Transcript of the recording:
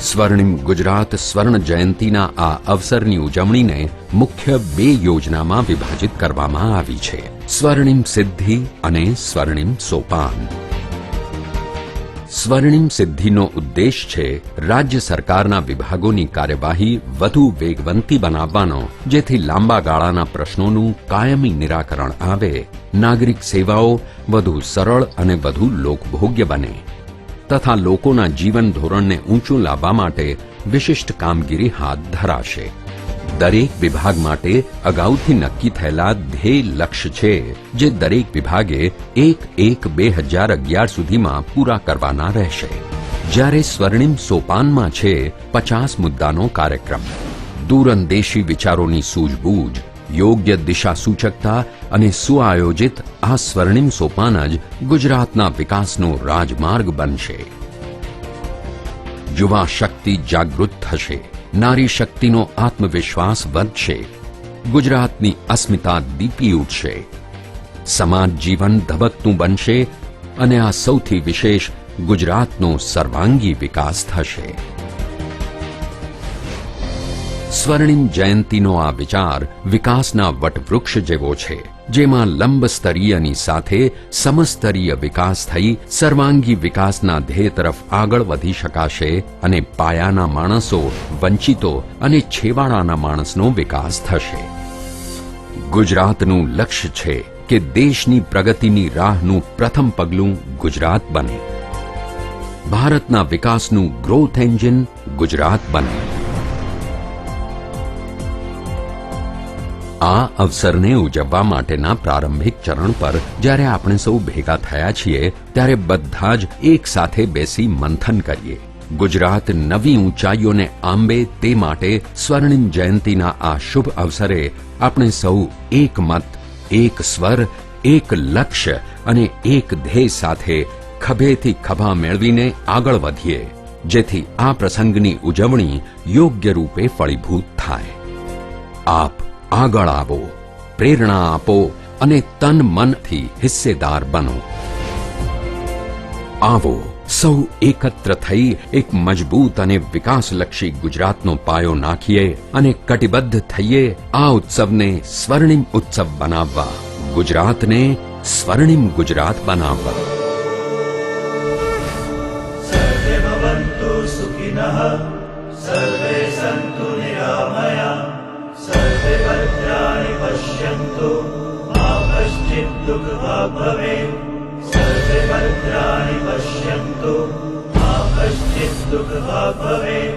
સ્વર્ણિમ ગુજરાત સ્વર્ણ જયંતીના આ અવસરની ઉજવણીને મુખ્ય બે યોજનામાં વિભાજિત કરવામાં આવી છે: સ્વર્ણિમ સિદ્ધિ અને સ્વર્ણિમ સોપાન. સ્વર્ણિમ સિદ્ધિનો ઉદ્દેશ છે રાજ્ય સરકારના વિભાગોની કાર્યવાહી વધુ વેગવંતી બનાવવાનો, જેથી લાંબા ગાળાના પ્રશ્નોનું કાયમી નિરાકરણ આવે, નાગરિક સેવાઓ વધુ સરળ અને વધુ લોકભોગ્ય બને તથા લોકોના જીવન ધોરણને ઊંચું લાવવા માટે વિશિષ્ટ કામગીરી હાથ ધરાશે. દરેક વિભાગ માટે અગાઉથી નક્કી થયેલા ધ્યેય લક્ષ્ય છે, જે દરેક વિભાગે 1/1/2011 સુધીમાં પૂરા કરવાના રહેશે. જ્યારે સ્વર્ણિમ સોપાનમાં છે 50 મુદ્દાનો કાર્યક્રમ. દૂરંદેશી વિચારોની સૂઝબૂઝ, યોગ્ય દિશા સૂચકતા અને સુઆયોજિત આ સ્વર્ણિમ સોપાન જ ગુજરાતના વિકાસનો રાજમાર્ગ બનશે. યુવા શક્તિ જાગૃત થશે, નારી શક્તિનો આત્મવિશ્વાસ વધશે, ગુજરાતની અસ્મિતા દીપી ઉઠશે, સમાજ જીવન ધબકતું બનશે અને આ સૌથી વિશેષ ગુજરાતનો સર્વાંગી વિકાસ થશે. સ્વર્ણિમ જયંતીનો આ વિચાર વિકાસના વટવૃક્ષ જેવો છે, જેમાં લંબસ્તરીયની સાથે સમસ્તરીય વિકાસ થઈ સર્વાંગી વિકાસના ધ્યેય તરફ આગળ વધી શકાશે અને પાયાના માણસો, વંચિતો અને છેવાડાના માણસનો વિકાસ થશે. ગુજરાતનું લક્ષ્ય છે કે દેશની પ્રગતિની રાહનું પ્રથમ પગલું ગુજરાત બને. ભારતના વિકાસનું ગ્રોથ એન્જિન ગુજરાત બને. આ અવસરને ઉજવવા માટેના પ્રારંભિક ચરણ પર જ્યારે આપણે સૌ ભેગા થયા છીએ, ત્યારે બધા જ એક સાથે બેસી મંથન કરીએ. ગુજરાત નવી ઊંચાઈઓને આંબે તે માટે સ્વર્ણિમ જયંતીના આ શુભ અવસરે આપણે સૌ એક મત, એક સ્વર, એક લક્ષ્ય અને એક ધ્યેય સાથે ખભેથી ખભા મેળવીને આગળ વધીએ, જેથી આ પ્રસંગની ઉજવણી યોગ્ય રૂપે ફળીભૂત થાય. આપ આગળ આવો, પ્રેરણા આપો અને તન મનથી હિસ્સેદાર બનો. આવો સૌ એકત્ર થઈ એક મજબૂત અને વિકાસલક્ષી ગુજરાતનો પાયો નાખીએ અને કટિબદ્ધ થઈએ આ ઉત્સવને સ્વર્ણિમ ઉત્સવ બનાવવા, ગુજરાતને સ્વર્ણિમ ગુજરાત બનાવવા. સર્વે ભવન્તુ સુખિનઃ, સર્વે સંતુ નિરામયા, સર્વે ભદ્રાણિ પશ્યન્તુ મા કશ્ચિત દુઃખભાગ ભવેत्. સર્વે ભદ્રાણિ પશ્યન્તુ મા કશ્ચિત દુઃખભાગ ભવેत्.